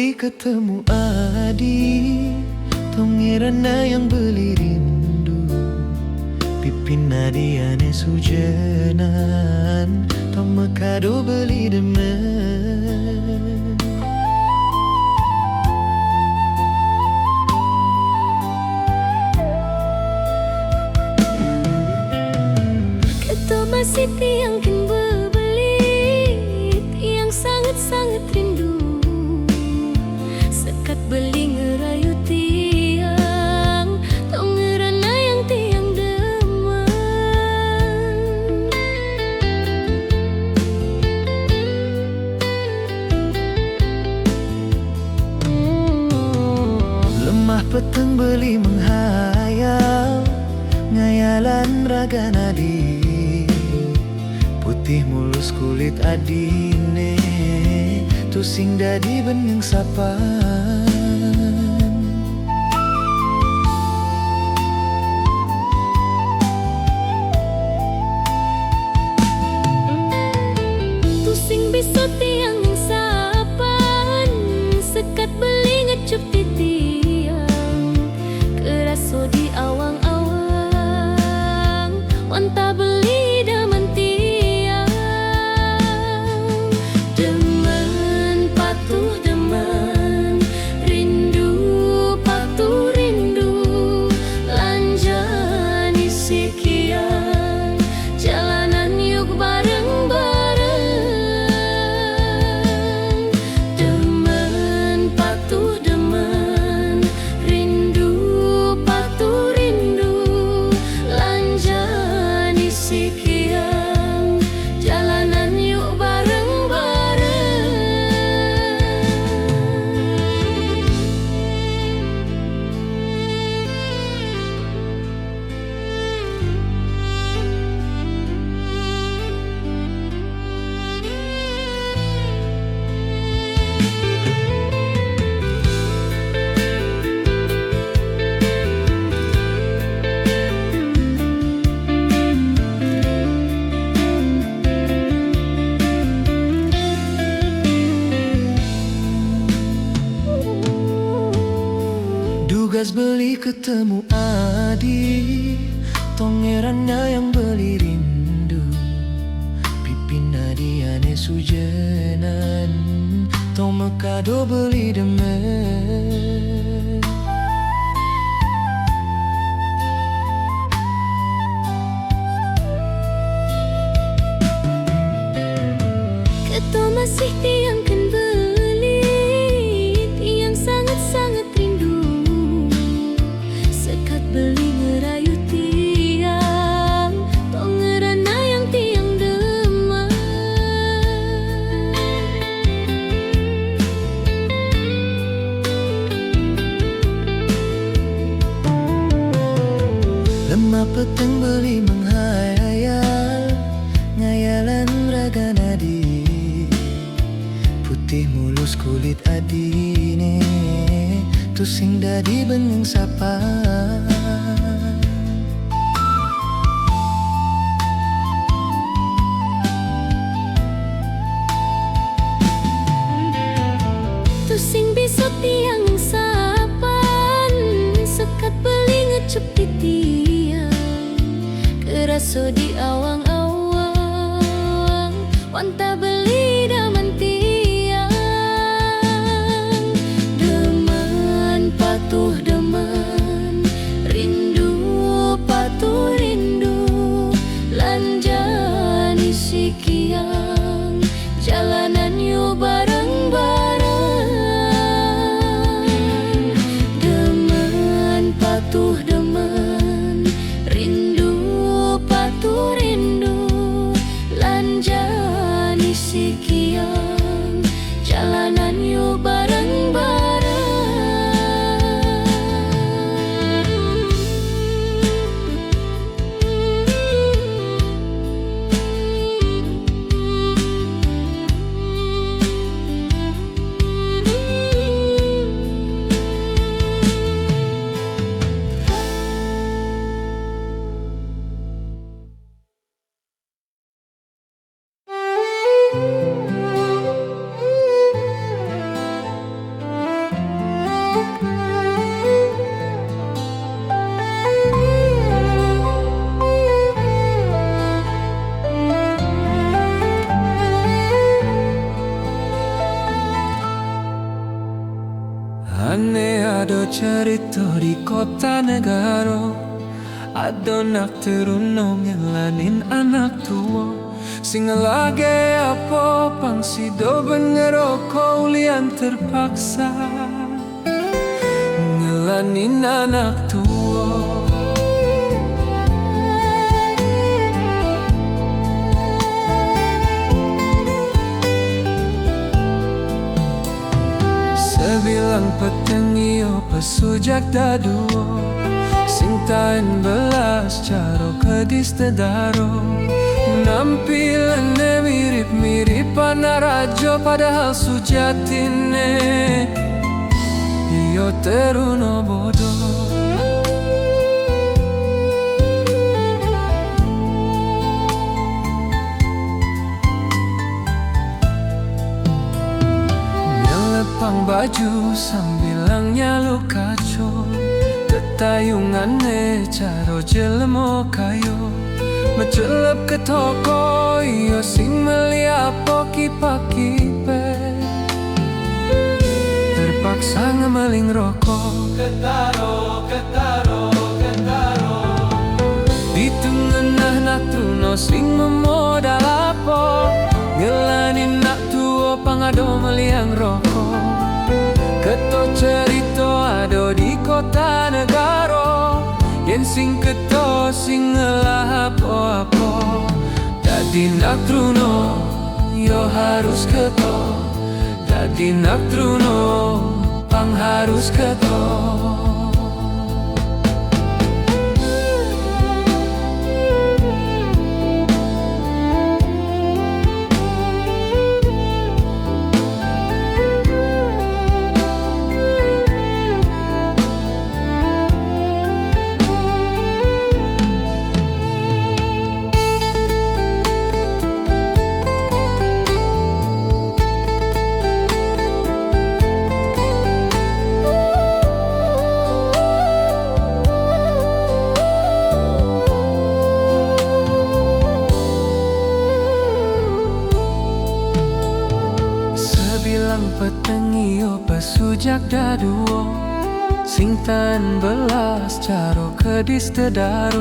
beli ketemu Adi, Tongirana yang beli rindu. Pipin Nadiane sujenan, Tong Mekado beli demen. Ketua masih tiang kin yang sangat-sangat rindu. Sekat beli ngerayu tiang, tong ngerana yang tiang demen. Lemah peteng beli menghayal, ngayalan raga nadi. Putih mulus kulit adine, tusing dadi bening sapan. Tusing bisa tiang yang sapan, sekat beli ngecup di tiang, keraso di awang-awang, wanta beli daman tiang. Demen patuh demen, rindu patuh rindu, lanjani sekian, jalanan yuk bareng-bareng. Demen patuh demen, rindu patuh rindu, lanjani sekian, jalanan yuk bareng-bareng. Dugas beli ketemu Adi, Tongerana yang beli rindu. Pipin Nadiane sujenan, Tong Mekado beli demen. Ketua masih tiang kan beli, tiang sangat-sangat rindu. Sekat beli ngerayu tiang, tong ngerana yang tiang demen. Lemah peteng beli menghayal, ngayalan raga nadi. Putih mulus kulit adine, tusing dadi bening sapan. Tusing bisa tiang yang sapan, sekat beli ngecup di tiang, keraso di awang-awang, wanta beli daman tiang. Demen patuh demen, rindu patuh rindu, lanjani sekian, jalanan yuk bareng-bareng. Demen patuh demen, rindu patuh rindu, lanjani sekian, jalanan yuk bareng-bareng. cerita di kota negara, ada nak teruno ngelanin anak tua. Sing lagi apa pangsido bener kau lian terpaksa ngelanin anak tua. Sebilang petengio pesujak daduo, sing tain belas caro kedis tedaro. Nampilannya mirip-miripan rajo padahal sujatine iyo teruno bodoh. Nyelepang baju sambilangnya lu kacau, tetayungannya caro jelemo kayo. Mencelep ke toko iyo sing meliap poki-pakipe, terpaksa ngemeling rokok. Ketaro, ketaro, ketaro. Di tengah nak truno sing memodal apa, ngelanin nak tuo pangado meliang rokok. Keto cerita ado di kota negara, yen sing keto sing ngelah apa-apa. Dadi nak truno yo harus keto, dadi nak truno pang harus keto. Petengio pesujak daduo, sing tan belas caro kedis tedaro.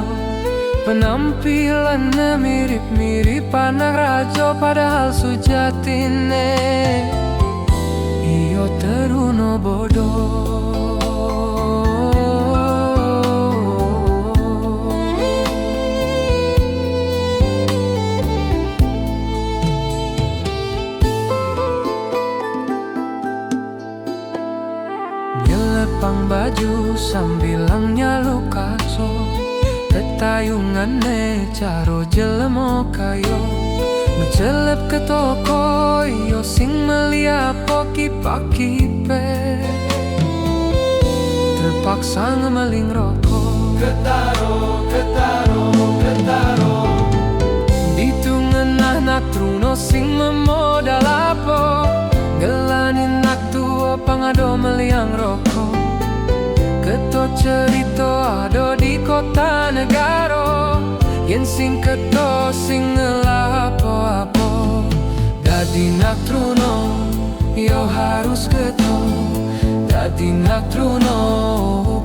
Penampilannya mirip-mirip anak rajo padahal sujatine iyo teruno bodoh. Nyelepang baju sambilangnya lu kaso, tetayungannya caro jelemo kayo. Mencelep ke toko iyo sing meliap poki-pakipe, terpaksa ngemeling rokok. Ketaro, ketaro, ketaro. Di tengah nak truno sing memodal apa, ngelanin nak tua pangado meliang rokok. Keto cerita ado di kota negara, yen sing keto sing ngelah apa-apa. Dadi nak truno yo harus keto, dadi nak truno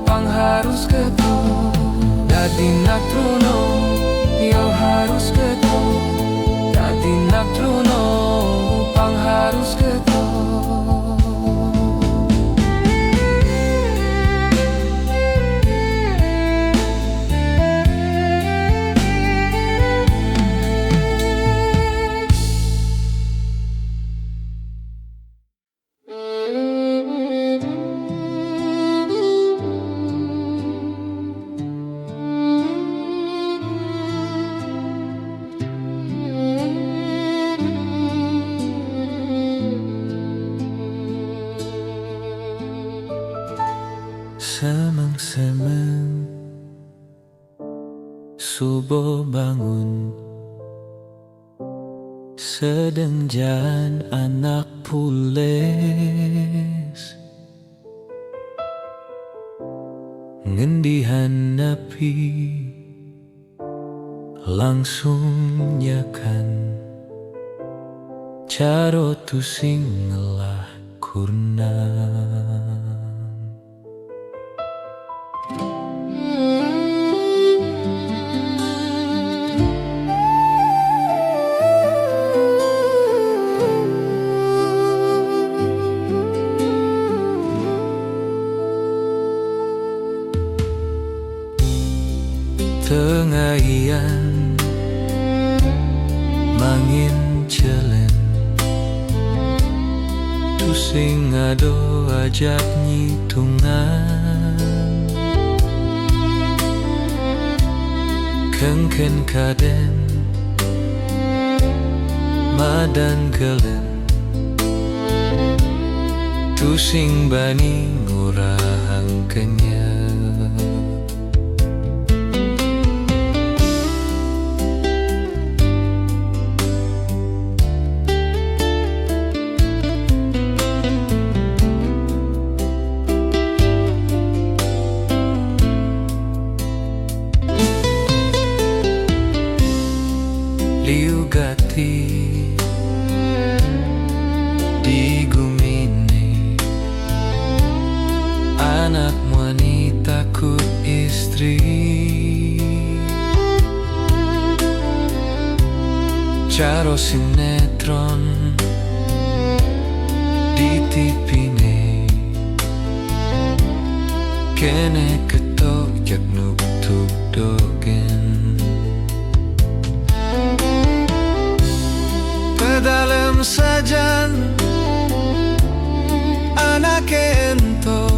pang harus keto. Dadi nak truno yo harus keto, dadi nak truno pang harus keto. Semang-semang subuh bangun, sedenjan anak pules, ngendihan napi langsung nyakan, caro tu sing ngelah kurnan. mangin celen tu sing ado ajak nyitungan kengken kaden madan gelen tu sing bani ngurang kenya liu gati di gumine anak wanita ku istri caro sinetron di tipine kene ketok yak nuktuk dogen dalam sajan anak ento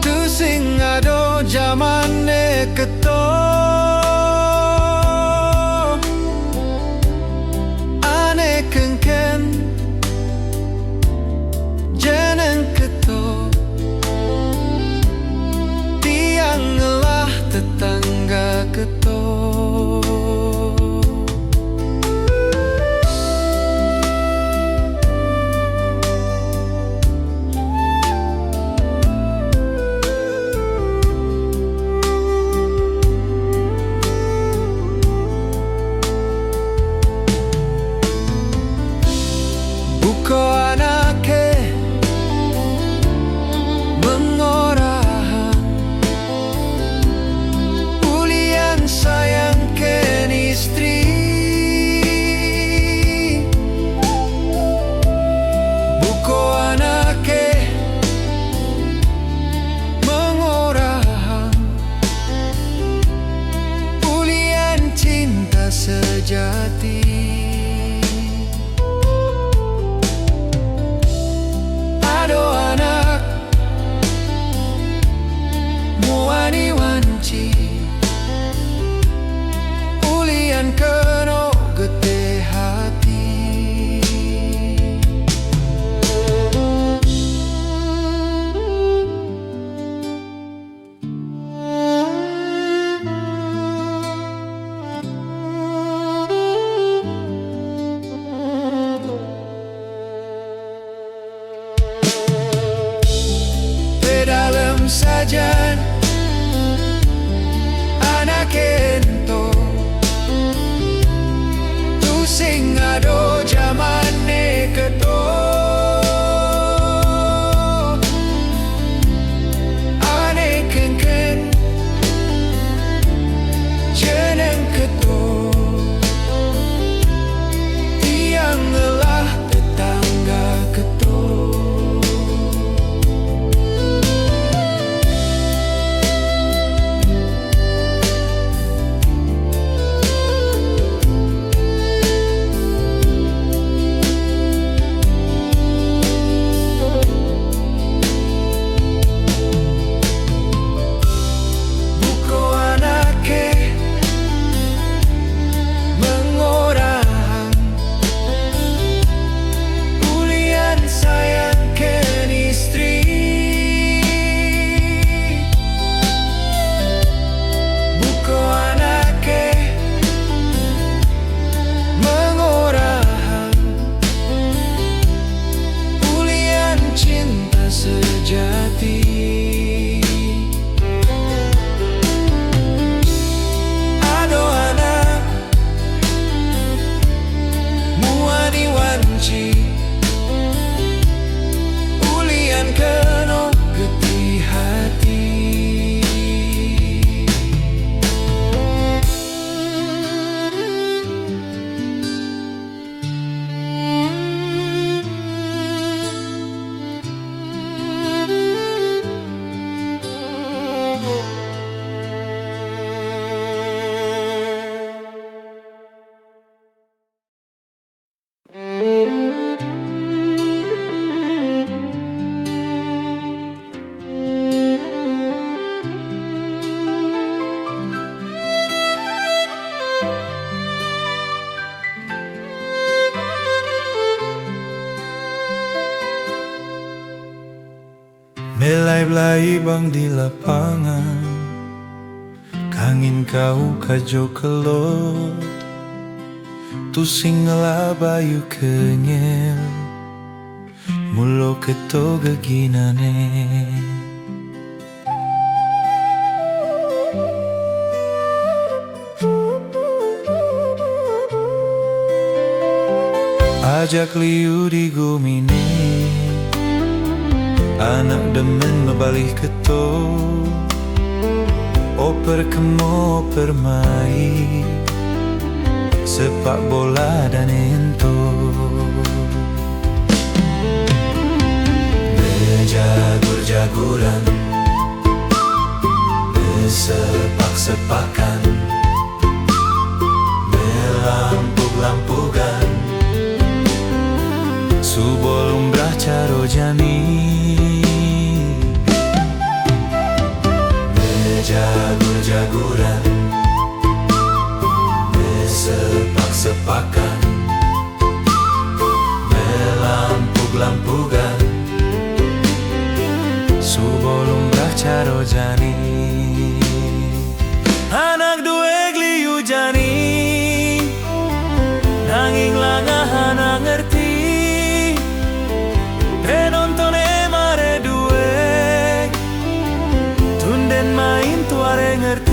tu sing ado jamane keto ane kengken jeneng keto tiang ngelah tetangga keto Buko anake mengorahan ulian sayang ken istri Buko anake mengorahan ulian cinta sejati ulian keno gede hati Belai-belai bang di lapangan, kangin kau kajo kelot, tusing ngelabayu kenyel, mulo keto geginane. Ajak liu di gumine, anak demen ngebalik keto, oper kemo oper mai, sepak bola dan ento. Bejagur-jaguran, besepak-sepakan, belampug-lampugan, subolum caro jani. Bejagur-jaguran, besepak-sepakan, belampug-lampugan, subolum caro jani. Anak dua gliu jani, nanging langah anak ngerti. Penontonnya mare due, tunden main tuare ngerti.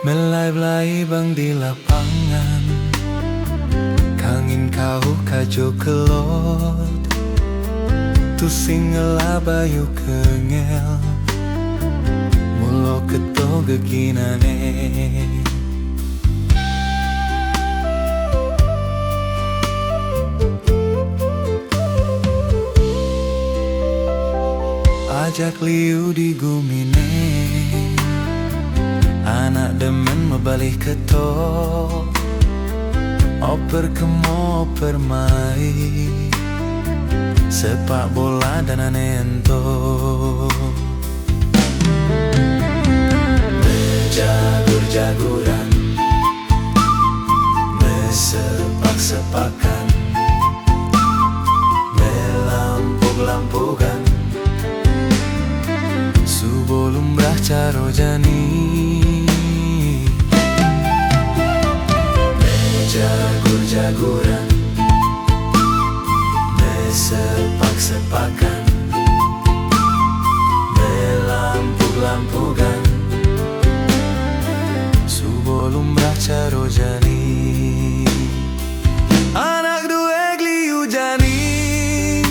Belai-belai bang di lapangan, kangin kau kajo kelot, tusing ngelabayu kengel, mulo keto geginane. Ajak liu di gumine, anak demen membalik keto, oper kemo oper mai, sepak bola dan anento. Bejagur-jaguran, besepak-sepakan, belampug-lampugan, subolum caro jani. Bejagur-jaguran, besepak-sepakan, belampug-lampugan, subolum caro jani. Anak dua gliu jani,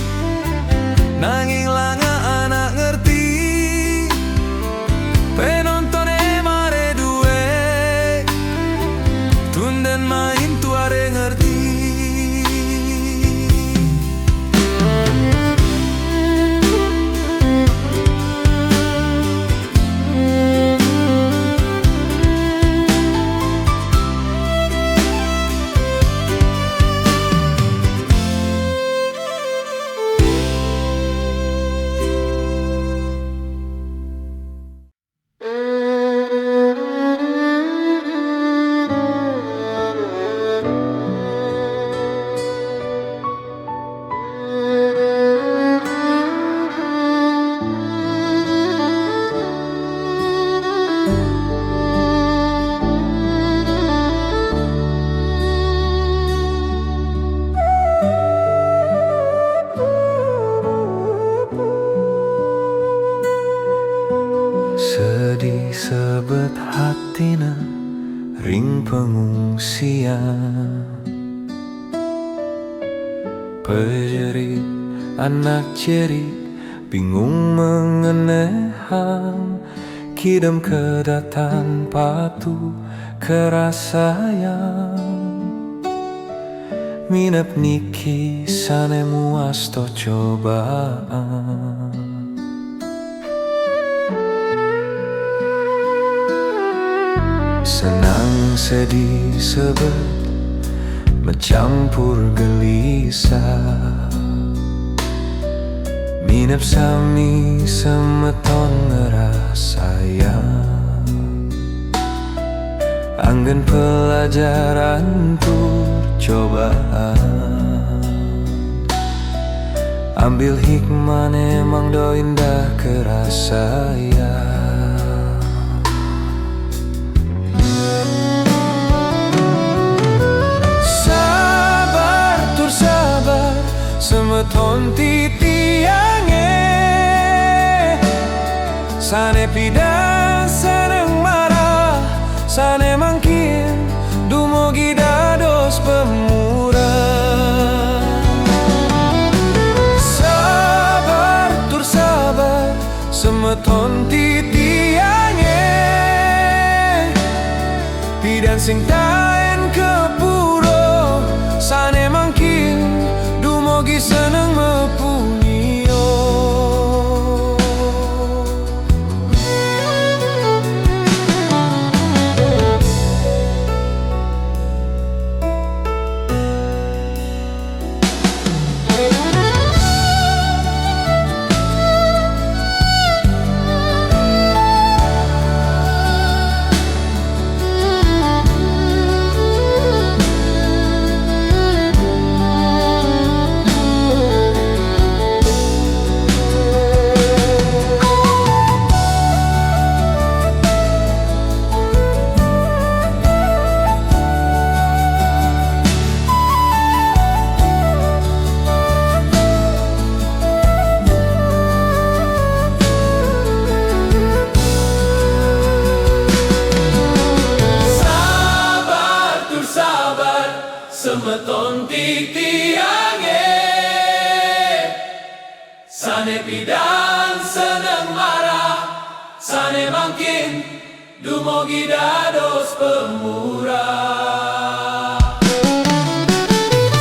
nanging langa anak ngerti. Penontonnya mare due, tunden main tuare ngerti. Sedih sebet hatina ring pengungsian, pejerit anak jerit bingung mengenehang, kidam kedatan patu kerasayang. minep niki sanemu asto cobaan. Senang sedih sebet mencampur gelisah, minep sami semeton ngerasayang. Anggen pelajaran tur cobaan, ambil hikmah emang do indah kerasayang. Semeton titiange sane pidan seneng marah, sane mangkin dumugi dados pemurah. Sabar tur sabar semeton titiange pidan sing taen kepuro, sane mangkin dumugi seneng mepunio. Semeton titiange sane pidan seneng marah, sane mangkin dumugi dados pemurah.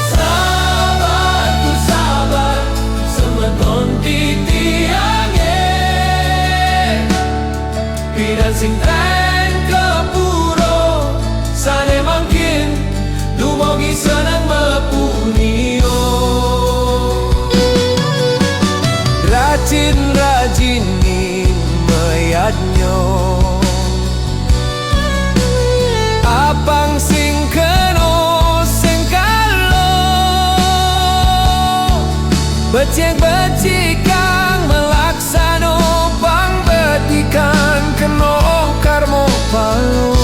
Sabar tu sabar semeton titiange pidan sing taen kepuro, sane mangkin dumugi seneng mepunio. Rajin-rajinin meyadnyo apang sing keno sing kalo, becik-becik kang melaksano bang betikan keno karmo palo.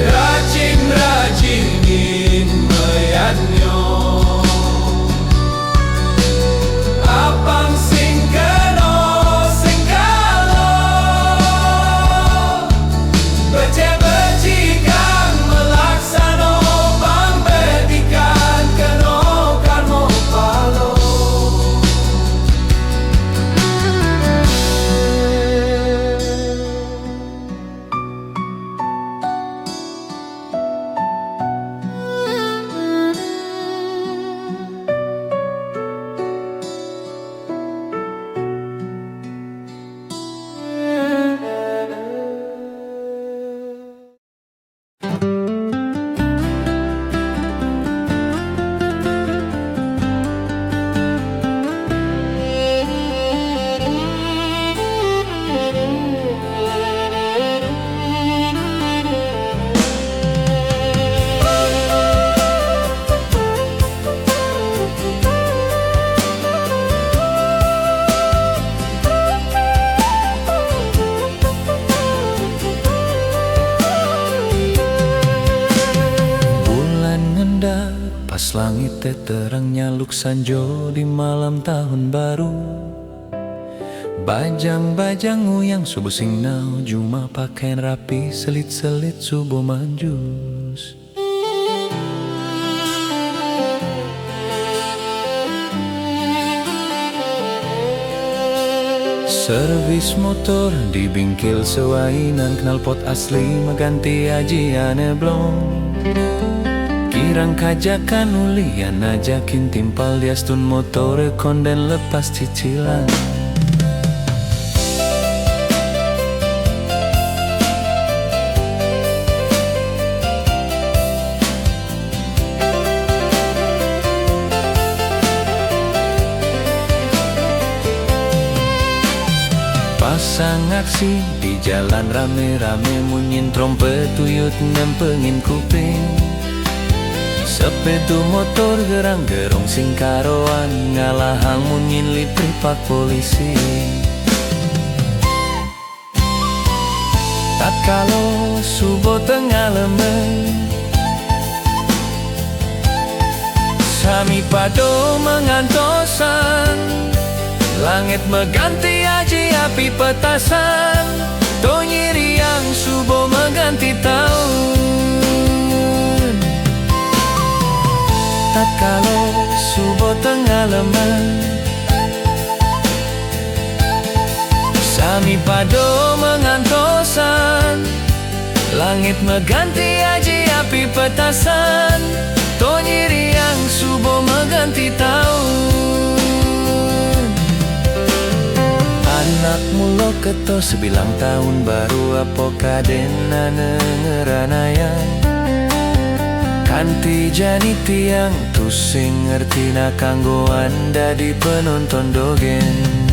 Rajin-rajinin meyadnyo apang sing keno sing kalo, becik-becik kang melaksano bang betikan keno karmo palo. Pas langit terang nyaluk sanjo di malam tahun baru, bajang-bajang yang subuh sing nau cuma pakaian rapi selit-selit subuh manjus. Servis motor di bingkil sewainan, knalpot asli mengganti ajiane blong. Kirang kajakan ulian ajakin timpal diastun motore konden lepas cicilan. Pasang aksi di jalan rame-rame munyin trompet tuyut ngempengin kuping. Sepedu motor gerang-gerong singkaroan ngalahang munyin lipri pak polisi. Tak kalau subuh tengah lemen sami pado mengantosan. Langit mengganti aji api petasan, to nyiri yang subuh mengganti tahun. Tak kalau subuh tengah lemen sami pado mengantosan. Langit mengganti aji api petasan, to nyiri yang subuh mengganti tahun. Anak mulo keto sebilang tahun baru apo kadena nengeranayan. Kanti jani tiang tusing ngerti na kanggo anda di penonton dogen.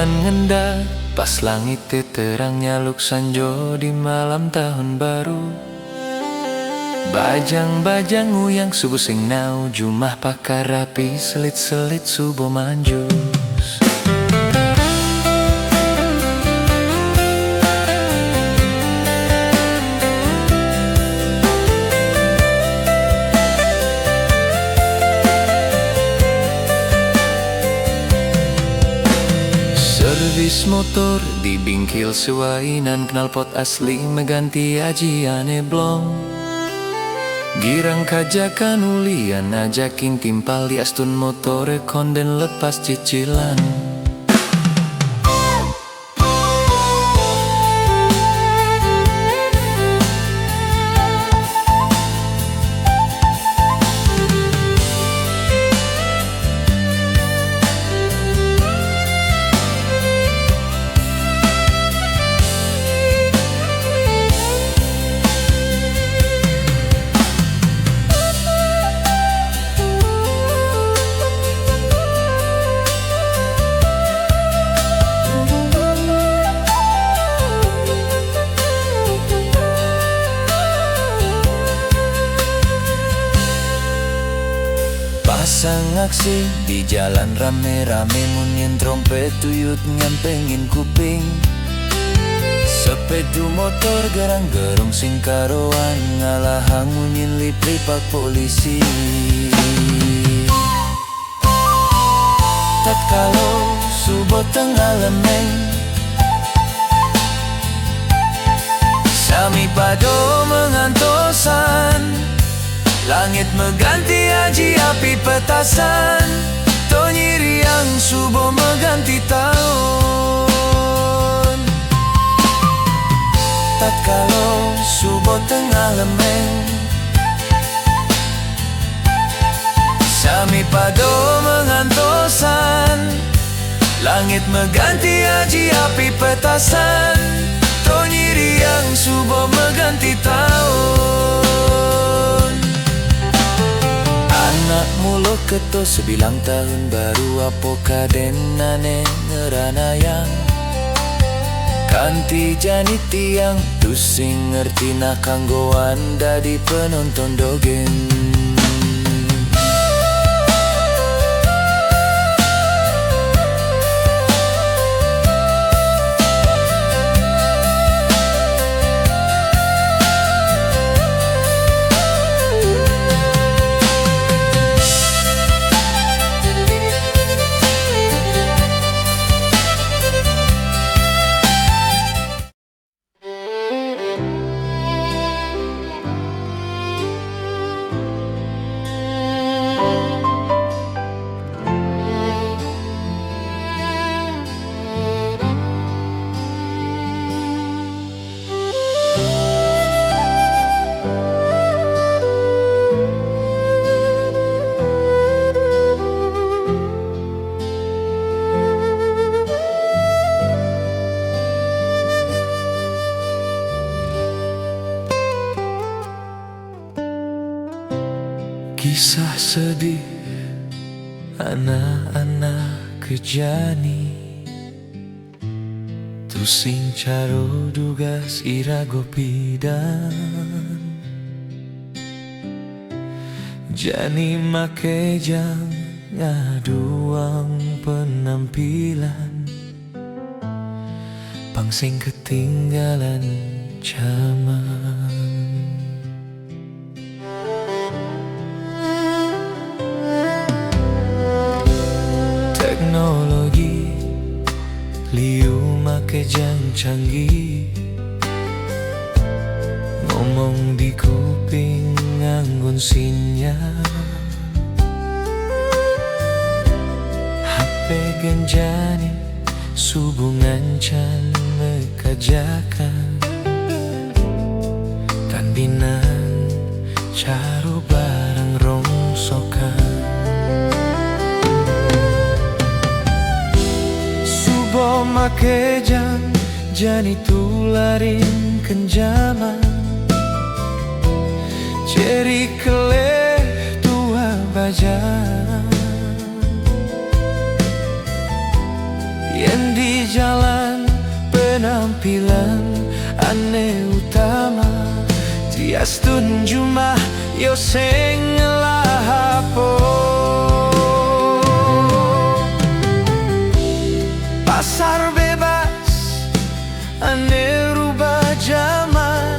Ngendak pas langit terang nyaluk sanjo di malam tahun baru. Bajang-bajang uyang subuh sing nau jumah pakar rapi selit-selit subuh manjus. Servis motor di bingkil sewainan knalpot asli mengganti ajiane blong. Girang kajakan ulian ajakin timpal di astun motore konden lepas cicilan. Pasang aksi di jalan rame-rame munyin trompet tuyut ngempengin kuping. Sepedu motor gerang-gerong singkaroan ngalahang munyin lipri pak polisi. Tak kalau subuh tengah lemeng sami pado mengantosan. Langit mengganti aji api petasan, to nyiri yang subuh mengganti tahun. Tak kalau subuh tengah lemeng sami pado mengantosan. Langit mengganti aji api petasan, to nyiri yang subuh mengganti tahun. Anak mulo keto sebilang tahun baru apo kadena nengeranayang. Kanti jani tiang tusing ngerti na kanggo anda di penonton dogen. Kisah sedih anak-anak kejani tusing caro dugas irago pidan jani make jang ngaduang penampilan pangsing ketinggalan zaman. Teknologi liu make jang canggih ngomong di kuping nganggon sinyal HP genjani subungan can mekajakan tan binan caro barang rongsokan subo make jang jani tularin kenjaman ceri kele tua bajan yang di jalan penampilan aneh utama tias tunjumah yo seng lahapo pasar bebas aneh rubah zaman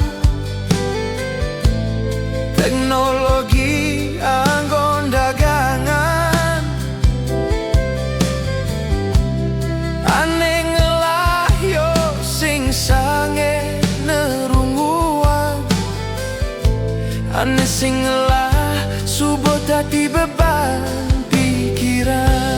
teknologi anggon dagangan aneh ngelah yo sing sange nerunguan aneh sing ngelah subuh tadi beban pikiran.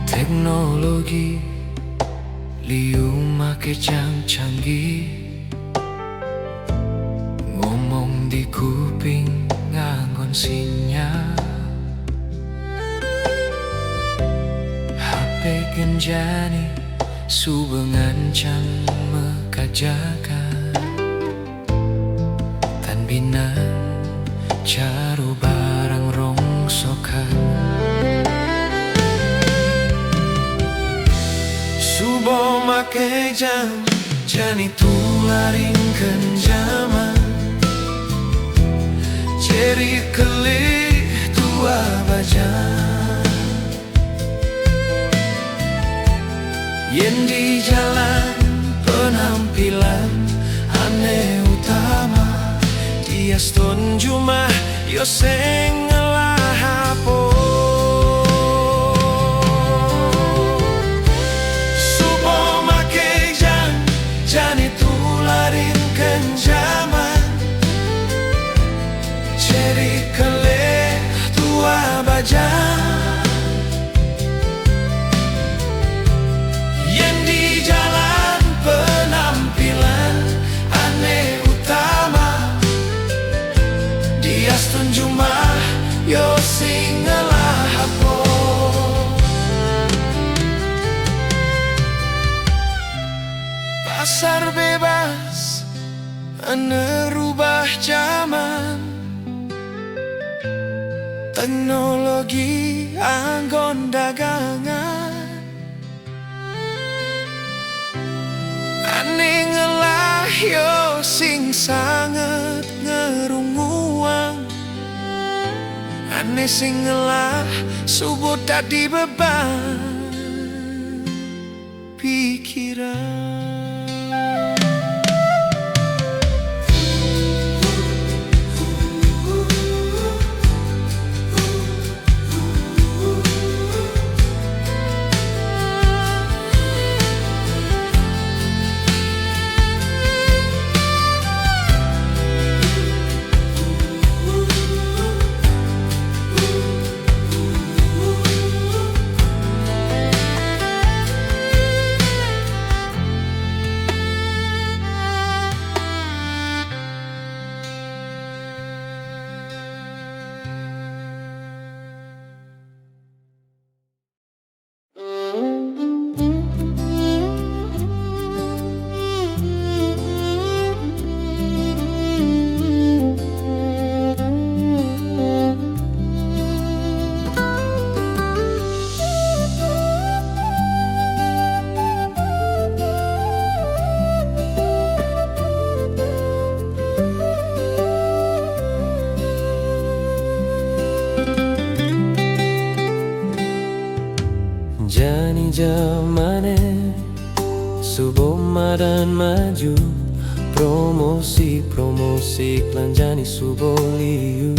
Teknologi liu make jang canggih ngomong di kuping nganggon sinyal HP genjani subengan can mekajakan tan binan caro barang rongsokan subo make jang jani tularin kenjaman ceri keli tua bajan yang di jalan penampilan aneh utama tias tunjumah yo seng lahapo jani tularin kenjaman ceri kele tua bajan yang di jalan penampilan aneh utama dias tunjumah yo sing ngelahapo pasar bebas nerubah zaman teknologi anggon dagangan aneh ngelah yo sing sangat ngerunguang aneh sing ngelah subuh tadi beban pikiran. Jani jamane subuh madan maju, promosi kelanjani subuh liu.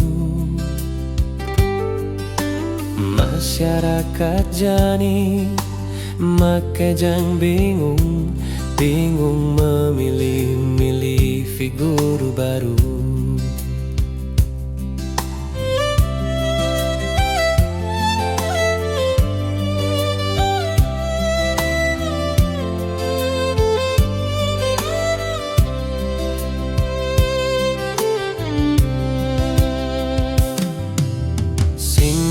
Masyarakat jani make jang bingung memilih figur baru.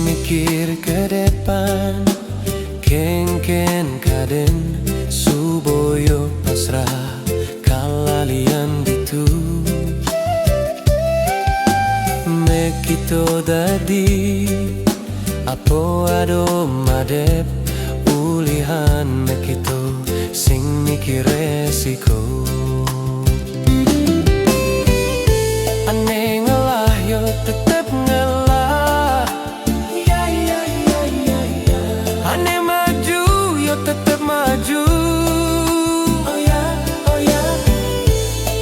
Mikir ke depan, ken kaden suboyo pasrah kalalian ditu. Mekito dadi apo ado madep ulihan mekito sing mikir resiko. Ane ngalah yo tetep ngalah, ane maju yo tetep maju. Oh ya, oh ya.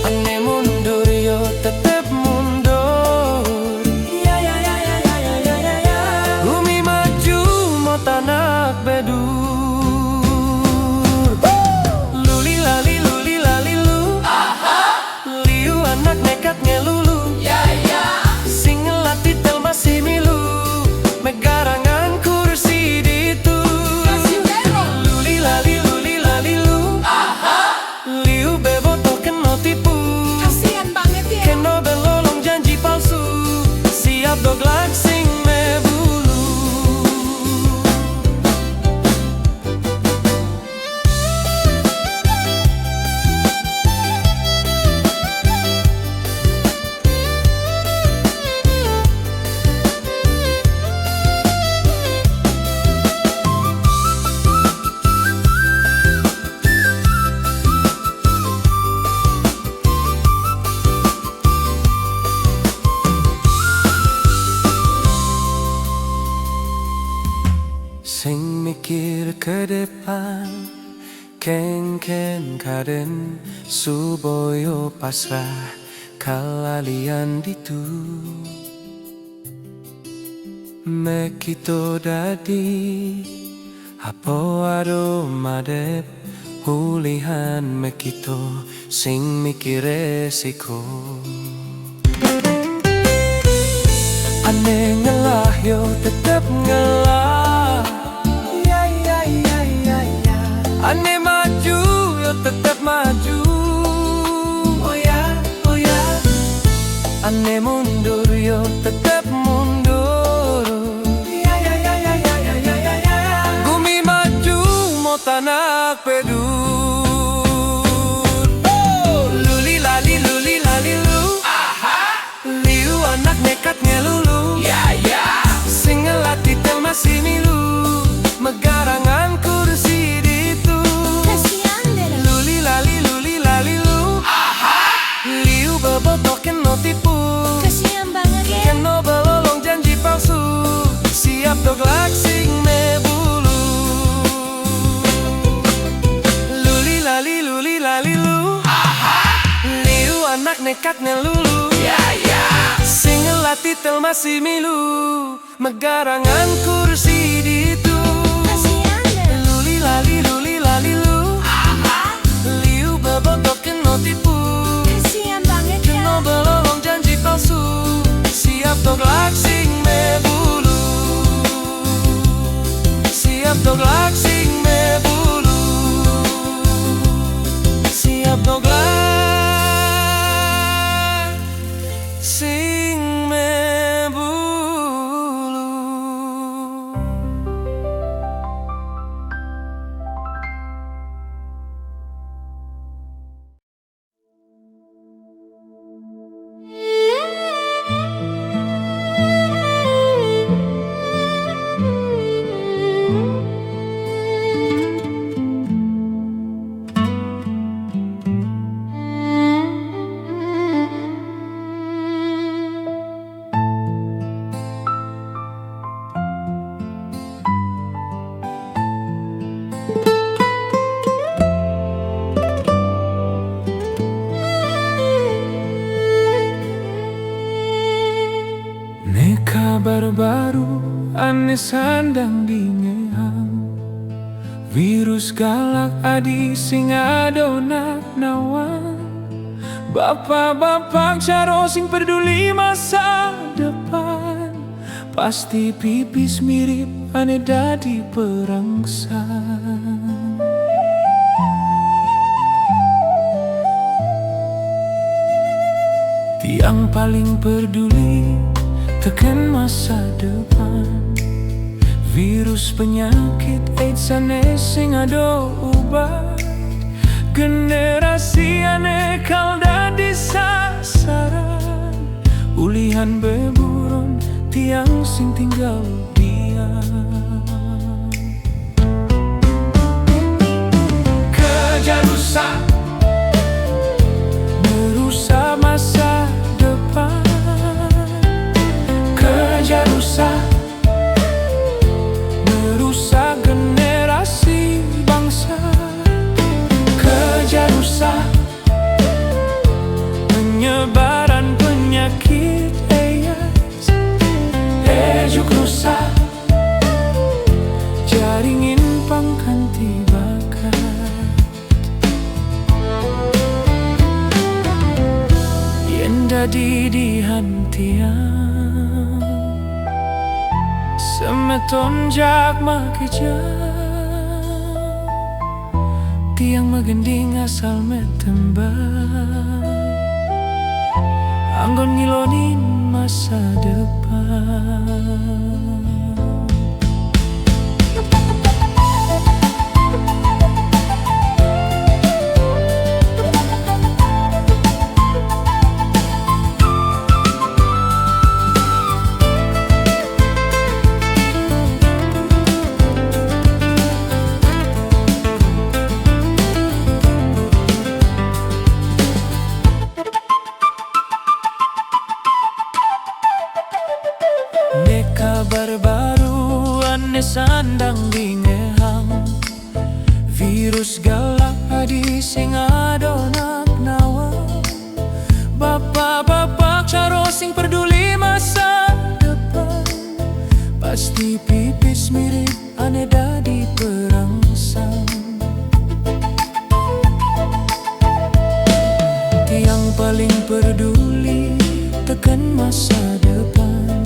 Ane mundur yo tetep mundur. Ya ya ya ya ya ya ya ya ya. Bumi maju mau tanak bedur. Luli lali lu. Liu anak nekat ngelulu. Ya ya. Sing ngelatih tel masih milu. Megarangan kursi ditu. Luli lali lu. Liu beboto keno tipu. Kasian banget ya. Keno belolong janji palsu. Siap doglak sing mebulu. Sing mikir ke depan, ken kaden suboyo pasrah kalalian ditu. Mekito dadi apo ado madep ulihan mekito sing mikir resiko. Ane ngelah yo tetep ngelah. Ane maju yo tetep maju. Oh ya, oh ya. Ane mundur yo tetep mundur. Ya ya ya ya ya ya ya ya ya. Bumi maju mau tanak bedur. Luli lali lu. Liu anak nekat ngelulu. Ya ya. Sing ngelatih tel masih milu. Megarangan kursi ditu. Luli lali lu. Liu beboto keno tipu. Kasian banget ya. Keno belolong janji palsu. Siap doglak sing mebulu. Luli lali lu. Liu anak nekat ngelulu. Ya ya. Sing ngelatih tel masih milu. Megarangan kursi ditu. Luli lali lu. Liu beboto keno tipu. Kasian banget ya. Keno belolong janji palsu. Siap doglak sing mebulu. Siap doglak sing mebulu. Siap doglak sing mebulu. ane sandang dingehang virus galak adi sing adonak nawang bapak-bapak caro sing peduli masa depan pasti pipis mirip ane dadi perangsang. Tiang paling peduli tekan masa depan virus penyakit AIDS ane sing ado obat generasi ane kal dadi sasaran ulihan beburon tiang sing tinggal diam kejar rusak merusak masa depan kejar rusak merusak generasi bangsa kejar rusak penyebaran penyakit AIDS ejuk rusak jaringin pangkanti bakat yen dadi dihantian semeton jak makejang tiang megending asal metembang anggon ngilonin masa depan. Kabar baru ane sandang dingehang virus galak adi sing adonak nawang bapak-bapak caro sing peduli masa depan pasti pipis mirip ane dadi perangsang tiang paling peduli tekan masa depan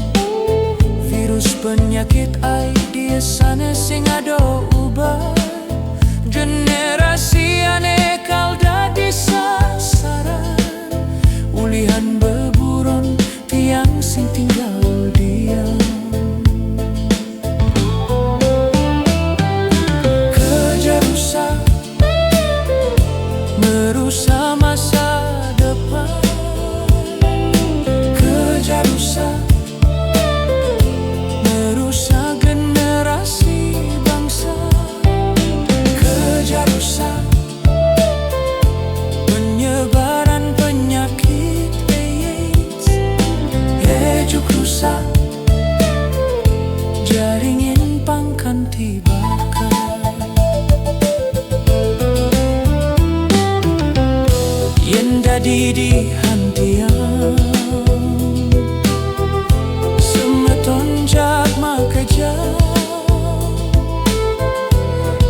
virus penyakit AIDS ane sing ado obat generasi ane kal dadi sasaran ulihan beburon tiang sing tinggal diam kejar rusak merusak masa depan kejar rusak merusak generasi bangsa kejar rusak penyebaran penyakit AIDS ejuk rusak jaringin pangkanti bakat yen dadi dihantian jak makejang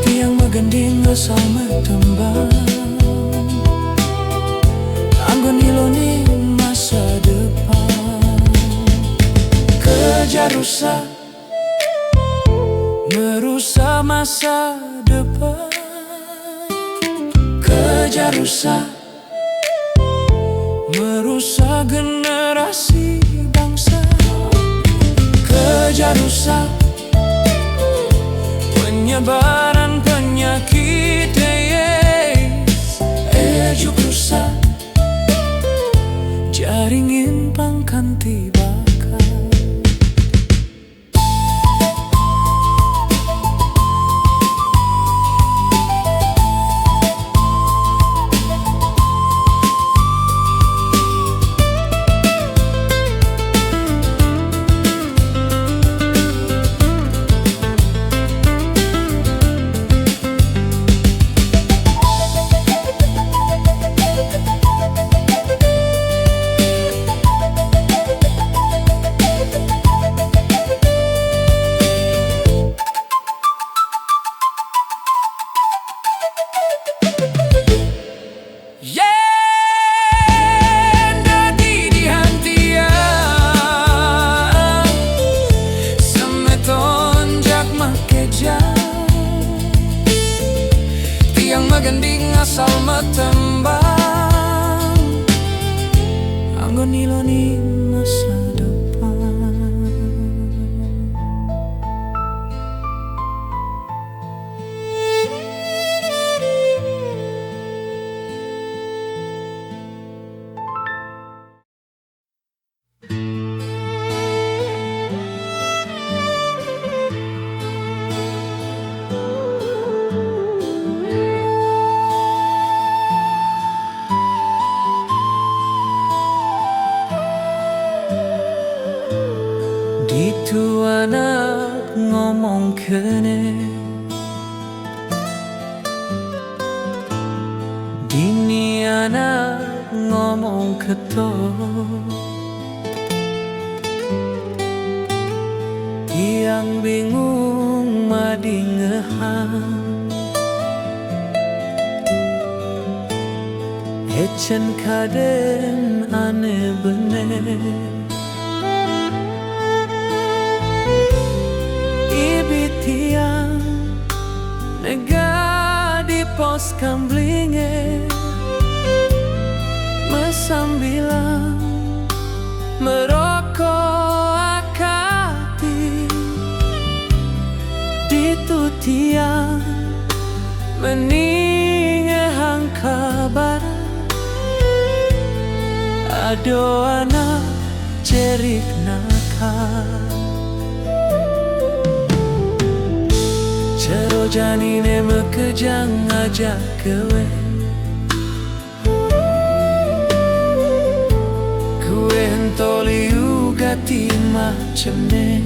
tiang megending asal metembang anggon ilonin masa depan kejar rusak merusak masa depan kejar rusak merusak generasi bangsa kejar rusak penyebaran penyakit AIDS ejuk rusak jaringin pangkanti bakat maganding asal matembang anggon iloni masa depan. Itu anak ngomong kene dini anak ngomong keto tiang bingung madingehan ecen kaden aneh bener tiang nega di pos kamblinge masambilang merokok akati ditu tiang meningehang kabar ado anak cerik nakal Cero janine mekejang ngajak kewe Kue hentoli ugati macemne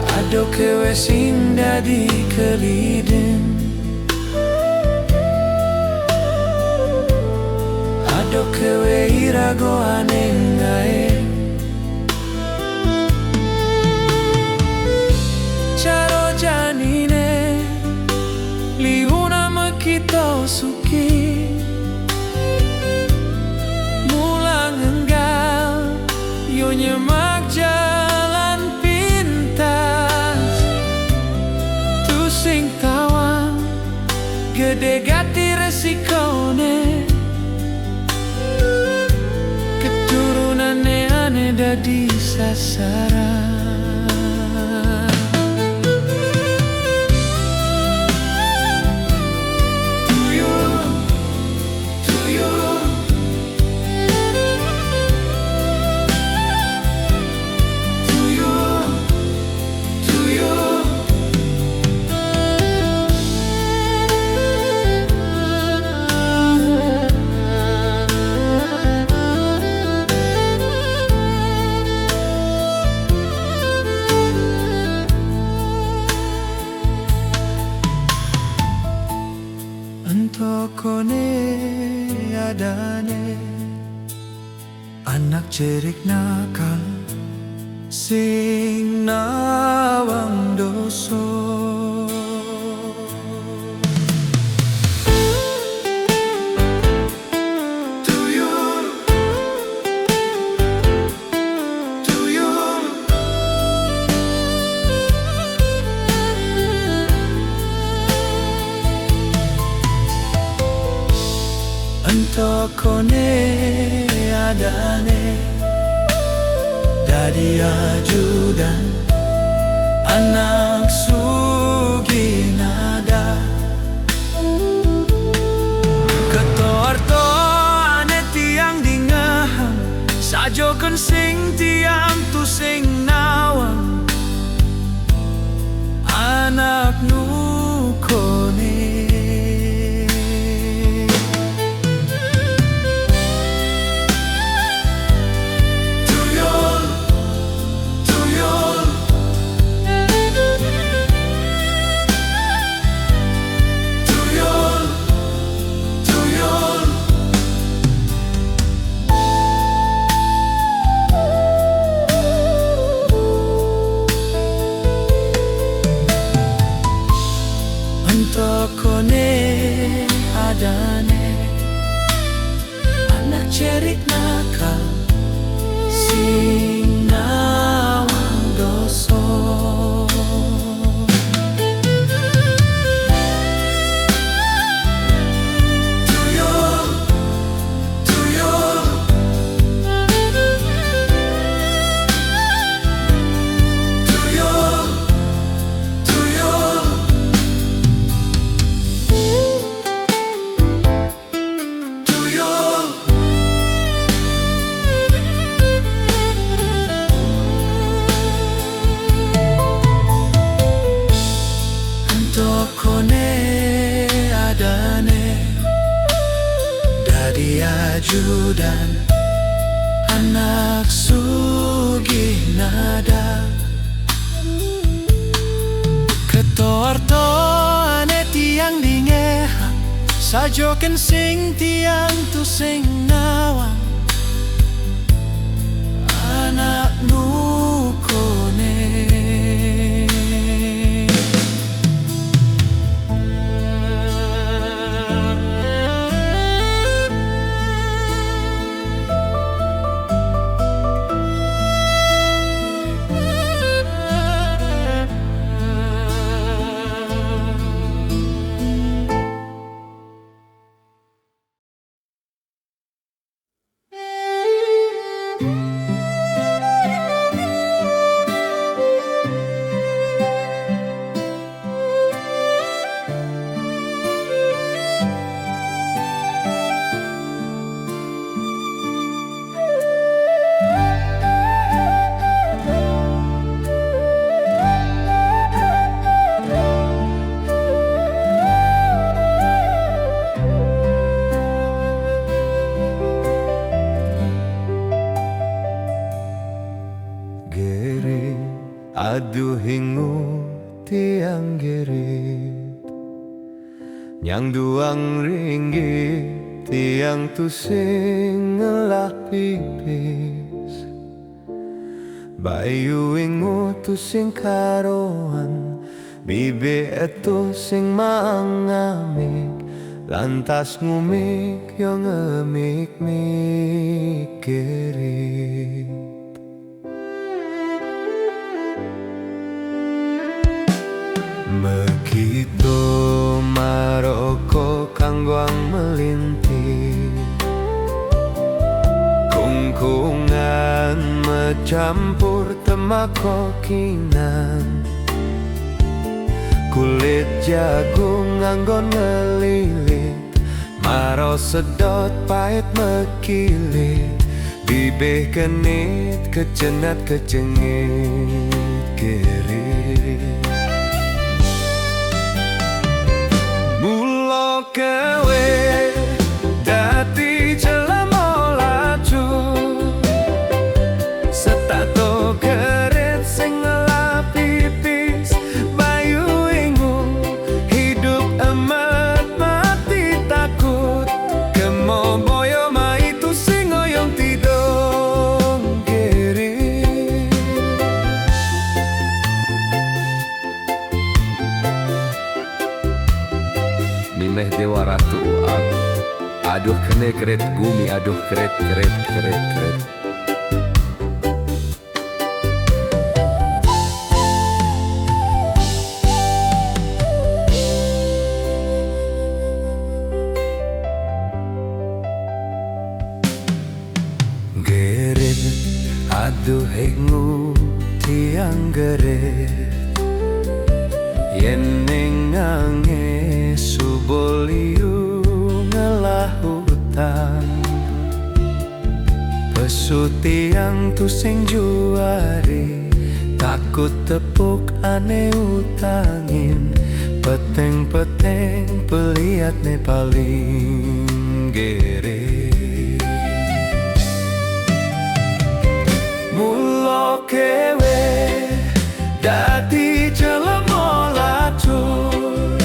Ado kewe sinda di keliden Ado kewe irago anengae kita suki mulang enggal yo nyemak jalan pintas tu sing tawang gede gati resikone keturunane aneh dadi sasaran. Kone adane anak cerik nakal sing nawang doso Kone adane dari ajudan anak sugi nada ketorto ane tiang dingahang sajoken sing tiang tu sing nawang anak nu kone Kone adane anak cerik nakal sing nawang doso ajudan anak sugih nada ketorto ane tiang dingehang sajoken sing tiang tu sing nawang anak nukone aduh hingu tiang gerit nyang duang ringgit tiang tu sing ngelah pipis bayu ingu tu sing karoan bibe etu sing mangamik lantas ngumik yo ngemik mikirit begitu maroko kangguang melintir kungkungan mencampur temako kinan kulit jagung nganggon ngelilit maro sedot pahit mekilit bibih kenit kecenat kecengit kirit kewe dati jelema lacur setato keret sing ngelap pipis bayu ingu hidup emat mati takut kemo boyo ma itu sing oyong tidong kiri Mimeh Dewa Ratu aduh kene keret gumi aduh keret geret aduh hengu tiang geret yen ning ange suboliu ngelah hutan pesuti yang tu sing juari takut tepuk ane utangin peteng-peteng peliat ne paling gere mulo kewe dati jelema lacur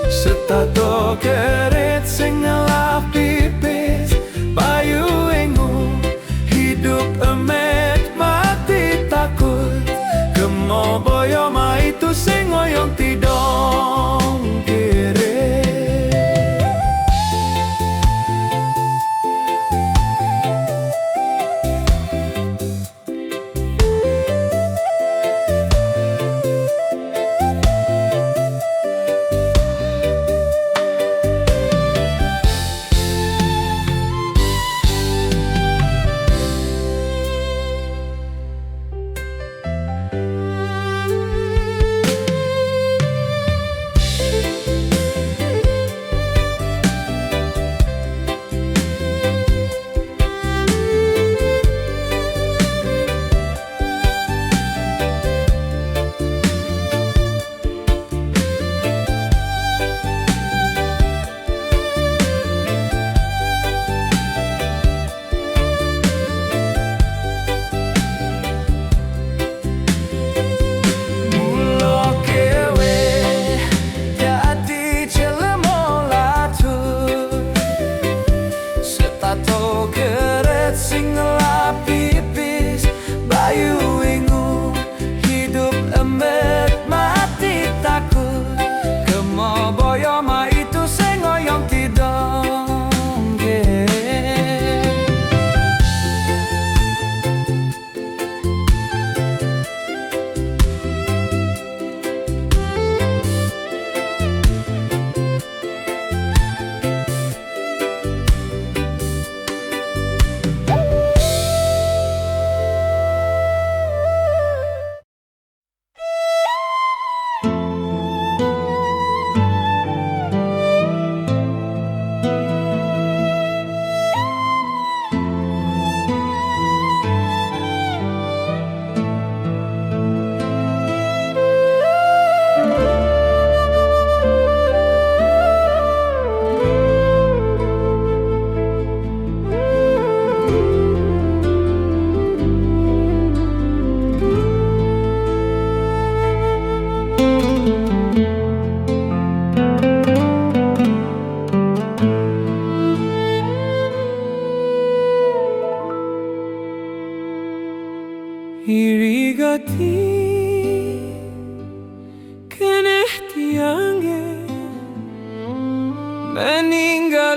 setato keret sing ngelap pipis bayu ingu hidup emet mati takut kemo boyo ma itu sing oyong tidong kiri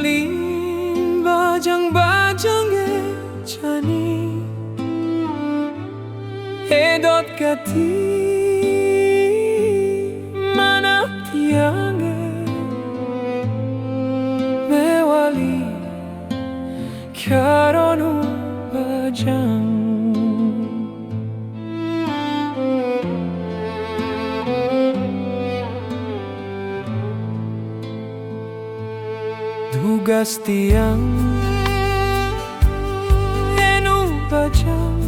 Mewali bajang-bajang jani Edot gati mana tiange Mewali karonu bajang Tugas tiang enu bajang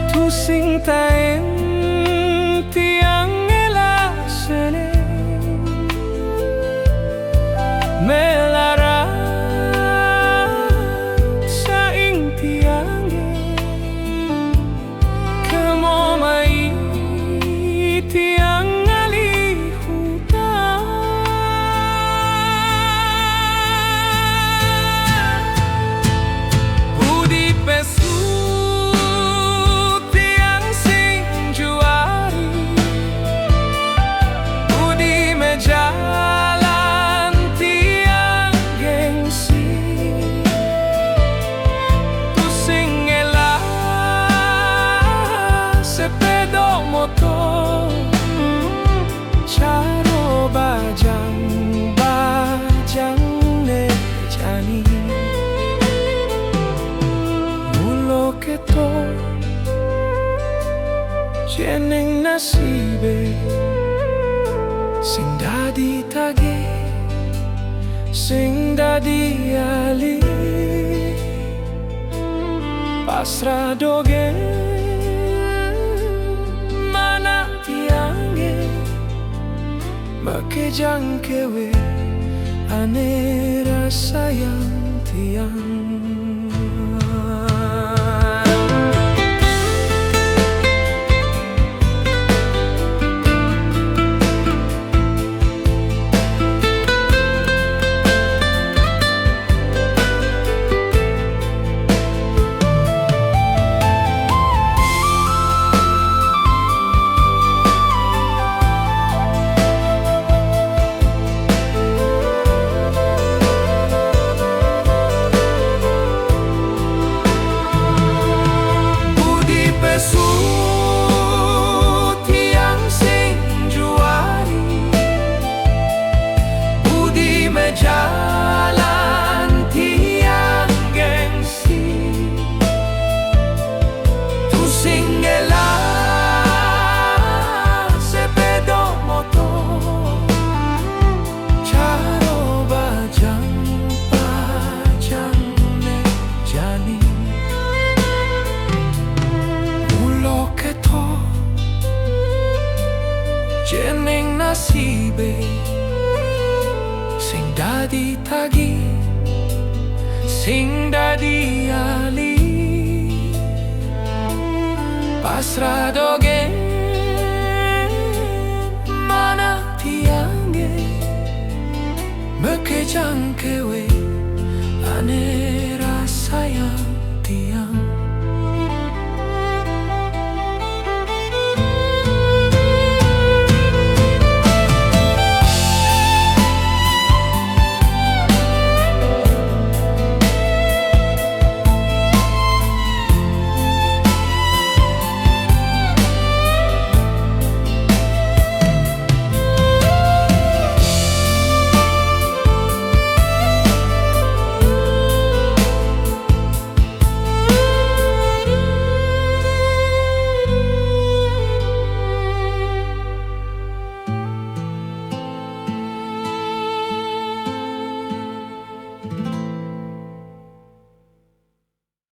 tu sing taen tiang ela sene melara saing tiange kemo mai tiang Caro bajang-bajang ne jani Mulo keto jeneng nasibe Sing dadi tage Sing dadi ali Pasrah doge Make jangkewe ane rasa yang tiang Jalan tiang gengsi Tu singgela sepedo motor Caro bajang-bajang ne jani Mulo keto jeneng nasibe Sing dadi tagi, sing dadi ali Pasrah doge